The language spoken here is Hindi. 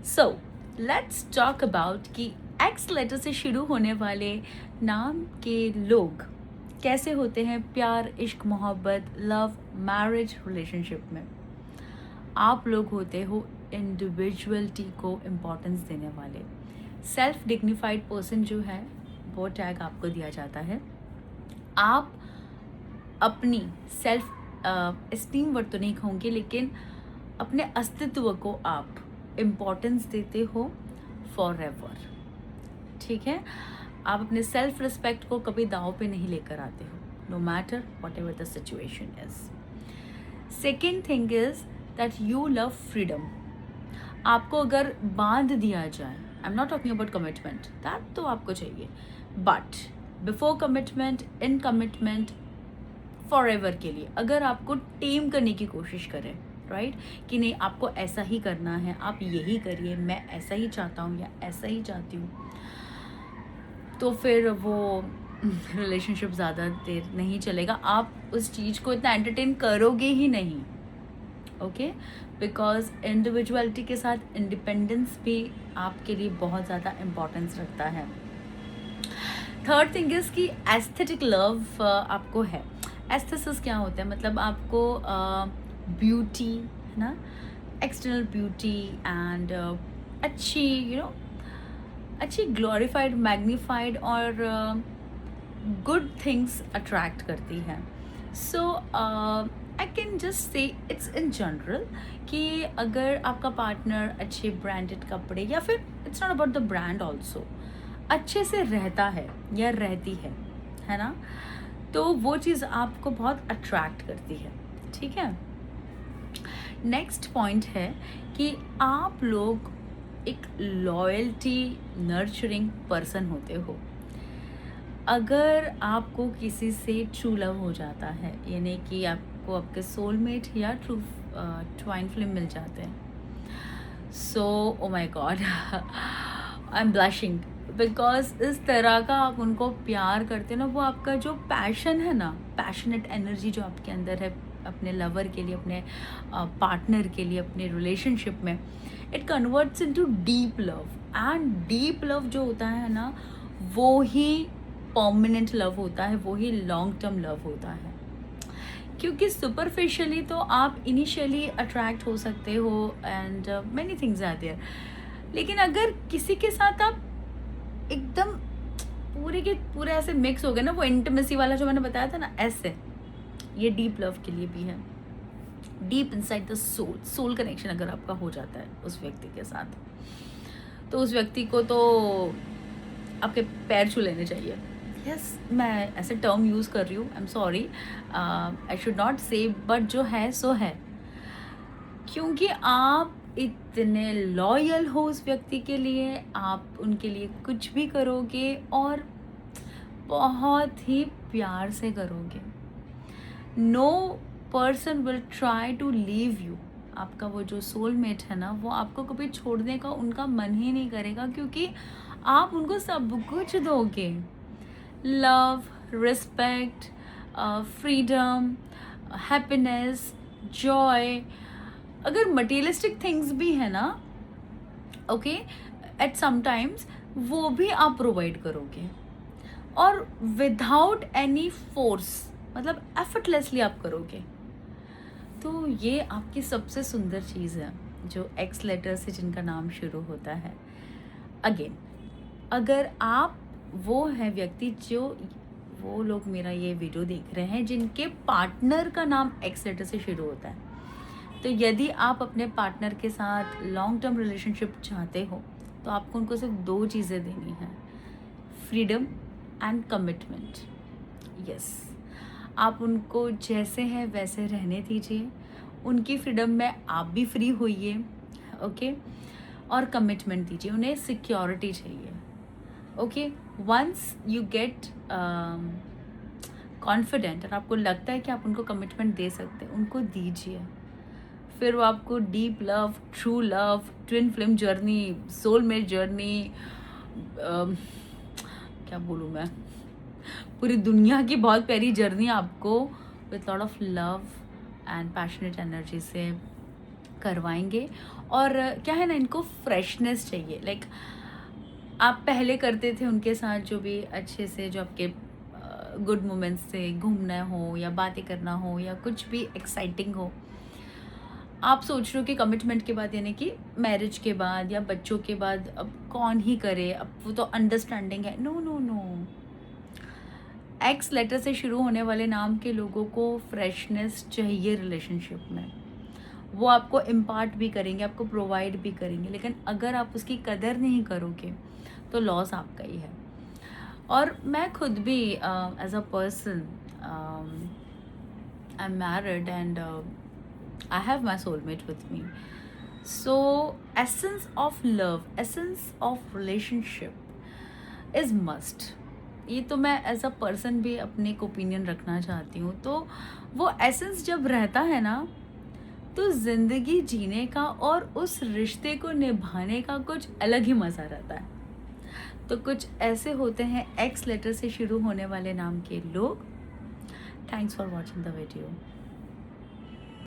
सो लेट्स टॉक अबाउट कि एक्स लेटर से शुरू होने वाले नाम के लोग कैसे होते हैं प्यार, इश्क, मोहब्बत, लव, मैरिज, रिलेशनशिप में। आप लोग होते हो इंडिविजुअलिटी को इम्पोर्टेंस देने वाले। सेल्फ डिग्निफाइड पर्सन जो है वो टैग आपको दिया जाता है। आप अपनी सेल्फ एस्टीम वर्थ तो नहीं कहूँगी, लेकिन अपने अस्तित्व को आप इम्पोर्टेंस देते हो फॉर एवर। ठीक है, आप अपने सेल्फ रिस्पेक्ट को कभी दाव पे नहीं लेकर आते हो, no matter whatever the situation is. Second thing is that you love freedom. आपको अगर बांध दिया जाए, I am not talking about commitment, that तो आपको चाहिए, but before commitment, in commitment, forever के लिए अगर आपको टेम करने की कोशिश करें, राइट, कि नहीं आपको ऐसा ही करना है, आप यही करिए, मैं ऐसा ही चाहता हूँ या ऐसा ही चाहती हूँ, तो फिर वो रिलेशनशिप ज़्यादा देर नहीं चलेगा। आप उस चीज़ को इतना एंटरटेन करोगे ही नहीं, ओके, बिकॉज इंडिविजुअलिटी के साथ इंडिपेंडेंस भी आपके लिए बहुत ज़्यादा इम्पोर्टेंस रखता है। थर्ड थिंग इज़ कि एस्थेटिक लव आपको है। एस्थेसिस क्या होता है, मतलब आपको ब्यूटी, है ना, एक्सटर्नल ब्यूटी एंड अच्छी अच्छी ग्लोरीफाइड, मैग्नीफाइड और गुड थिंग्स अट्रैक्ट करती है। So I can just say it's in general कि अगर आपका पार्टनर अच्छे ब्रांडेड कपड़े, या फिर it's not about the brand also, अच्छे से रहता है या रहती है ना, तो वो चीज़ आपको बहुत अट्रैक्ट करती है। ठीक है, नेक्स्ट पॉइंट है कि आप लोग एक लॉयल्टी नर्चरिंग पर्सन होते हो। अगर आपको किसी से ट्रू लव हो जाता है, यानी कि आपको आपके सोलमेट या ट्रू ट्वाइन फ्लेम मिल जाते हैं, so oh my god I am blushing, because इस तरह का आप उनको प्यार करते हो ना, वो आपका जो पैशन है ना, पैशनेट एनर्जी जो आपके अंदर है अपने लवर के लिए, अपने पार्टनर के लिए, अपने रिलेशनशिप में, it converts into deep love. And deep love जो होता है ना, वो ही परमानेंट लव होता है, वो ही लॉन्ग टर्म लव होता है। क्योंकि सुपरफिशियली तो आप इनिशियली अट्रैक्ट हो सकते हो and many things are there, लेकिन अगर किसी के साथ आप एकदम पूरे के पूरे ऐसे मिक्स हो गए ना, वो इंटीमेसी वाला जो मैंने बताया था ना, ऐसे ये डीप लव के लिए भी है। Deep inside the soul, soul connection अगर आपका हो जाता है उस व्यक्ति के साथ, तो उस व्यक्ति को तो आपके पैर छू लेने चाहिए। यस, मैं ऐसे टर्म यूज़ कर रही हूँ, I am sorry, I should not से, बट जो है सो है, क्योंकि आप इतने लॉयल हो उस व्यक्ति के लिए, आप उनके लिए कुछ भी करोगे और बहुत ही प्यार से करोगे। No person will try to leave you. आपका वो जो सोलमेट है ना, वो आपको कभी छोड़ने का उनका मन ही नहीं करेगा, क्योंकि आप उनको सब कुछ दोगे, love, respect, freedom, happiness, Joy. अगर मटेरियलिस्टिक थिंग्स भी है ना, ओके, एट सम टाइम्स वो भी आप प्रोवाइड करोगे, और विदाउट एनी फोर्स, मतलब एफर्टलेसली आप करोगे। तो ये आपकी सबसे सुंदर चीज़ है जो एक्स लेटर से जिनका नाम शुरू होता है। अगेन, अगर आप वो हैं व्यक्ति, जो वो लोग मेरा ये वीडियो देख रहे हैं जिनके पार्टनर का नाम एक्स लेटर से शुरू होता है, तो यदि आप अपने पार्टनर के साथ लॉन्ग टर्म रिलेशनशिप चाहते हो, तो आपको उनको सिर्फ दो चीज़ें देनी है, फ्रीडम एंड कमिटमेंट। यस, आप उनको जैसे हैं वैसे रहने दीजिए, उनकी फ्रीडम में आप भी फ्री होइए, ओके, और कमिटमेंट दीजिए, उन्हें सिक्योरिटी चाहिए। Okay, once you get confident और आपको लगता है कि आप उनको कमिटमेंट दे सकते हैं, उनको दीजिए। फिर वो आपको deep love, true love, twin flame journey, soulmate journey, क्या बोलूँ मैं, पूरी दुनिया की बहुत प्यारी जर्नी आपको with lot of love and passionate energy से करवाएंगे। और क्या है ना, इनको फ्रेशनेस चाहिए। लाइक आप पहले करते थे उनके साथ जो भी अच्छे से, जो आपके गुड मोमेंट्स थे, घूमना हो या बातें करना हो या कुछ भी एक्साइटिंग हो, आप सोच रहे हो कि कमिटमेंट के बाद, यानी कि मैरिज के बाद या बच्चों के बाद अब कौन ही करे, अब वो तो अंडरस्टैंडिंग है। No no no, X letter से शुरू होने वाले नाम के लोगों को फ्रेशनेस चाहिए रिलेशनशिप में। वो आपको इम्पार्ट भी करेंगे, आपको प्रोवाइड भी करेंगे, लेकिन अगर आप उसकी कदर नहीं करोगे तो लॉस आपका ही है। और मैं खुद भी as a person, I am married and I have my soulmate with me. So, essence of love, essence of relationship is must. ये तो मैं एज अ पर्सन भी अपने एक ओपिनियन रखना चाहती हूँ। तो वो एसेंस जब रहता है ना, तो ज़िंदगी जीने का और उस रिश्ते को निभाने का कुछ अलग ही मज़ा रहता है। तो कुछ ऐसे होते हैं एक्स लेटर से शुरू होने वाले नाम के लोग। Thanks for watching the video.